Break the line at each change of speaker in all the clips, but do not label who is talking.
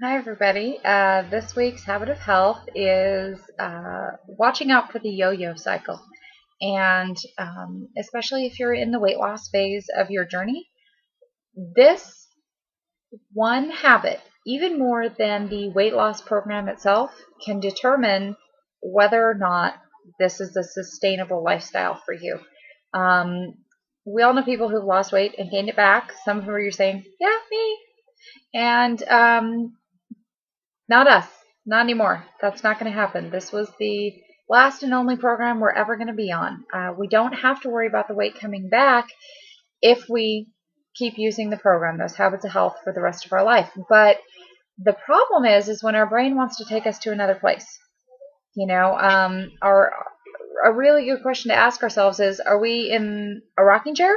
Hi, everybody. This week's habit of health is watching out for the yo-yo cycle. And especially if you're in the weight loss phase of your journey, this one habit, even more than the weight loss program itself, can determine whether or not this is a sustainable lifestyle for you. Um, we all know people who've lost weight and gained it back. Some of them are saying, yeah, me. And not us. Not anymore. That's not going to happen. This was the last and only program we're ever going to be on. We don't have to worry about the weight coming back if we keep using the program, those habits of health, for the rest of our life. But the problem is when our brain wants to take us to another place. A really good question to ask ourselves is, are we in a rocking chair,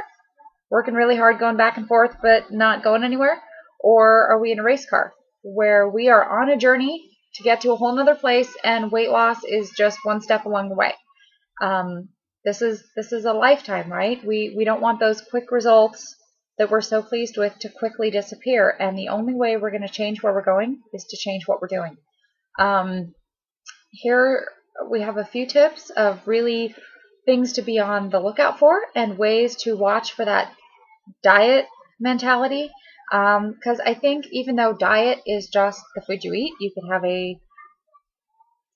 working really hard, going back and forth, but not going anywhere? Or are we in a race car where we are on a journey to get to a whole nother place and weight loss is just one step along the way? This is a lifetime, right? We don't want those quick results that we're so pleased with to quickly disappear. And the only way we're going to change where we're going is to change what we're doing. Here we have a few tips of really things to be on the lookout for and ways to watch for that diet mentality. Because I think even though diet is just the food you eat, you could have a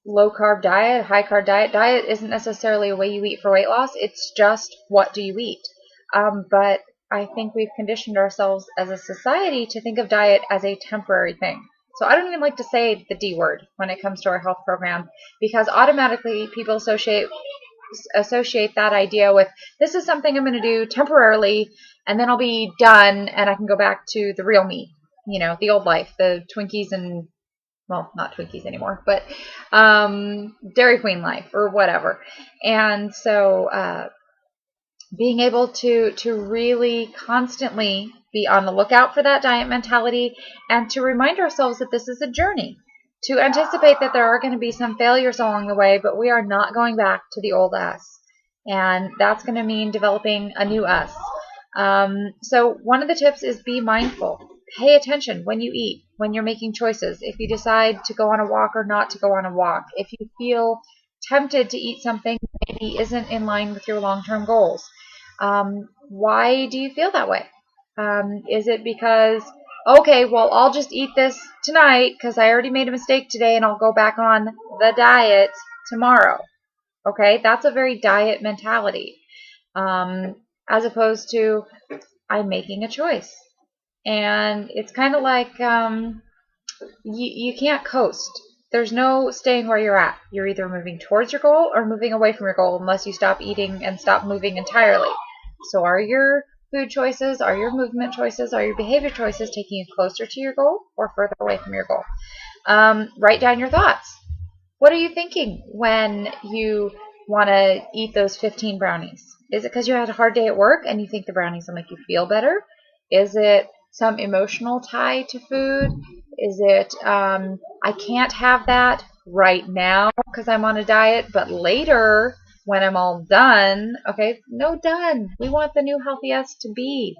low carb diet, high carb diet. Diet isn't necessarily a way you eat for weight loss. It's just what do you eat. But I think we've conditioned ourselves as a society to think of diet as a temporary thing. So I don't even like to say the D word when it comes to our health program, because automatically people associate that idea with, this is something I'm going to do temporarily and then I'll be done and I can go back to the real me, the old life, the Twinkies and, well, not Twinkies anymore, but Dairy Queen life or whatever. And so being able to really constantly be on the lookout for that diet mentality and to remind ourselves that this is a journey, to anticipate that there are going to be some failures along the way, but we are not going back to the old us. And that's going to mean developing a new us. So one of the tips is be mindful. Pay attention when you eat, when you're making choices. If you decide to go on a walk or not to go on a walk. If you feel tempted to eat something that maybe isn't in line with your long-term goals. Why do you feel that way? Is it because, okay, well, I'll just eat this tonight because I already made a mistake today and I'll go back on the diet tomorrow? Okay, that's a very diet mentality, as opposed to I'm making a choice. And it's kind of like you can't coast. There's no staying where you're at. You're either moving towards your goal or moving away from your goal unless you stop eating and stop moving entirely. So are your food choices, are your movement choices, are your behavior choices taking you closer to your goal or further away from your goal? Write down your thoughts. What are you thinking when you want to eat those 15 brownies? Is it because you had a hard day at work and you think the brownies will make you feel better? Is it some emotional tie to food? Is it, I can't have that right now because I'm on a diet, but later when I'm all done, okay, no, done. We want the new healthy us to be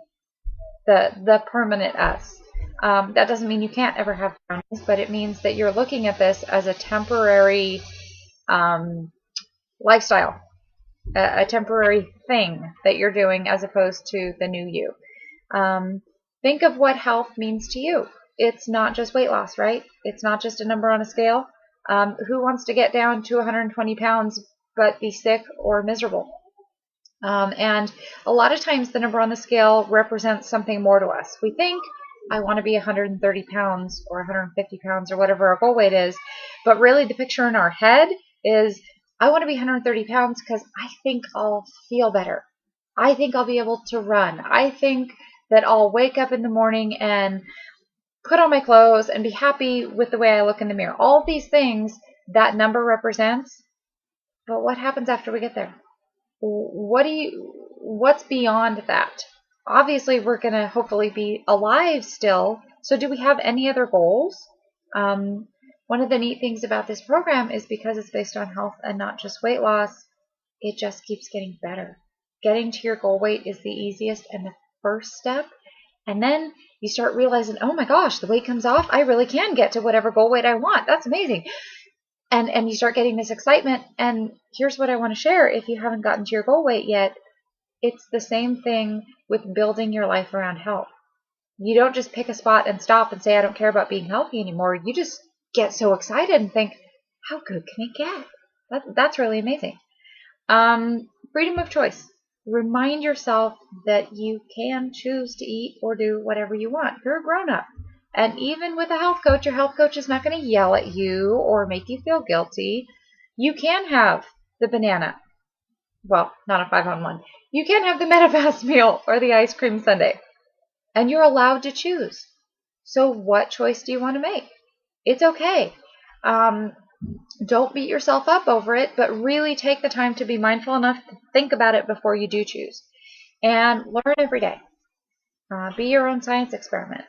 the permanent us. That doesn't mean you can't ever have brownies, but it means that you're looking at this as a temporary lifestyle, a temporary thing that you're doing as opposed to the new you. Think of what health means to you. It's not just weight loss, right? It's not just a number on a scale. Who wants to get down to 120 pounds but be sick or miserable? And a lot of times the number on the scale represents something more to us. We think, I want to be 130 pounds or 150 pounds or whatever our goal weight is, but really the picture in our head is, I want to be 130 pounds because I think I'll feel better. I think I'll be able to run. I think that I'll wake up in the morning and put on my clothes and be happy with the way I look in the mirror. All of these things that number represents, but what happens after we get there? What's beyond that? Obviously, we're going to hopefully be alive still. So do we have any other goals? One of the neat things about this program is because it's based on health and not just weight loss, it just keeps getting better. Getting to your goal weight is the easiest and the first step. And then You start realizing, oh my gosh, the weight comes off. I really can get to whatever goal weight I want. That's amazing. And you start getting this excitement. And here's what I want to share. If you haven't gotten to your goal weight yet, it's the same thing with building your life around health. You don't just pick a spot and stop and say, I don't care about being healthy anymore. You just get so excited and think, how good can it get? That's really amazing. Freedom of choice. Remind yourself that you can choose to eat or do whatever you want. You're a grown-up. And even with a health coach, your health coach is not going to yell at you or make you feel guilty. You can have the banana. Well, not a 5-on-1. You can have the MetaFast meal or the ice cream sundae. And you're allowed to choose. So what choice do you want to make? It's okay. Don't beat yourself up over it, but really take the time to be mindful enough to think about it before you do choose. And learn every day. Be your own science experiment.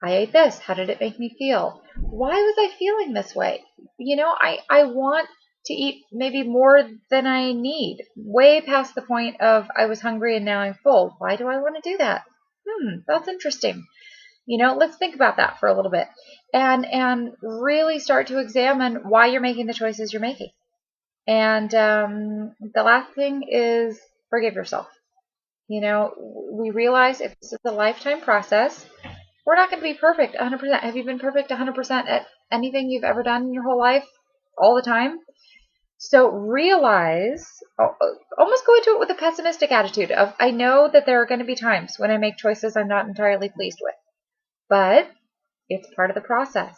I ate this. How did it make me feel? Why was I feeling this way? I want to eat maybe more than I need, way past the point of I was hungry and now I'm full. Why do I want to do that? That's interesting. Let's think about that for a little bit and really start to examine why you're making the choices you're making. And the last thing is forgive yourself. We realize if this is a lifetime process, we're not going to be perfect 100%. Have you been perfect 100% at anything you've ever done in your whole life all the time? So realize, almost go into it with a pessimistic attitude of, I know that there are going to be times when I make choices I'm not entirely pleased with, but it's part of the process.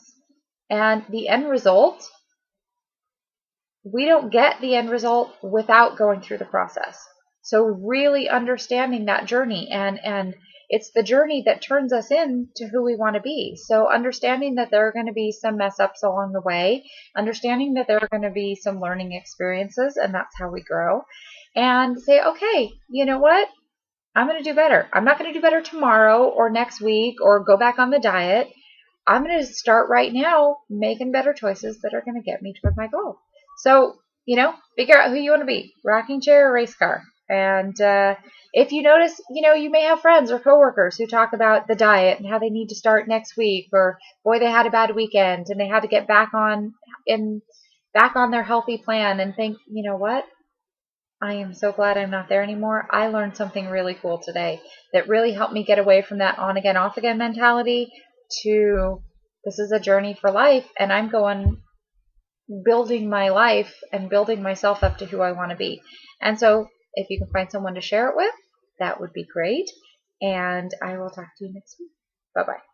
And the end result, we don't get the end result without going through the process. So really understanding that journey, and it's the journey that turns us into who we want to be. So understanding that there are going to be some mess ups along the way, understanding that there are going to be some learning experiences, and that's how we grow. And say, okay, you know what? I'm going to do better. I'm not going to do better tomorrow or next week or go back on the diet. I'm going to start right now making better choices that are going to get me toward my goal. So, figure out who you want to be, rocking chair or race car. And if you notice, you may have friends or coworkers who talk about the diet and how they need to start next week, or boy, they had a bad weekend and they had to get back on their healthy plan, and think, you know what? I am so glad I'm not there anymore. I learned something really cool today that really helped me get away from that on again, off again mentality to this is a journey for life, and I'm going building my life and building myself up to who I want to be. And so if you can find someone to share it with, that would be great. And I will talk to you next week. Bye-bye.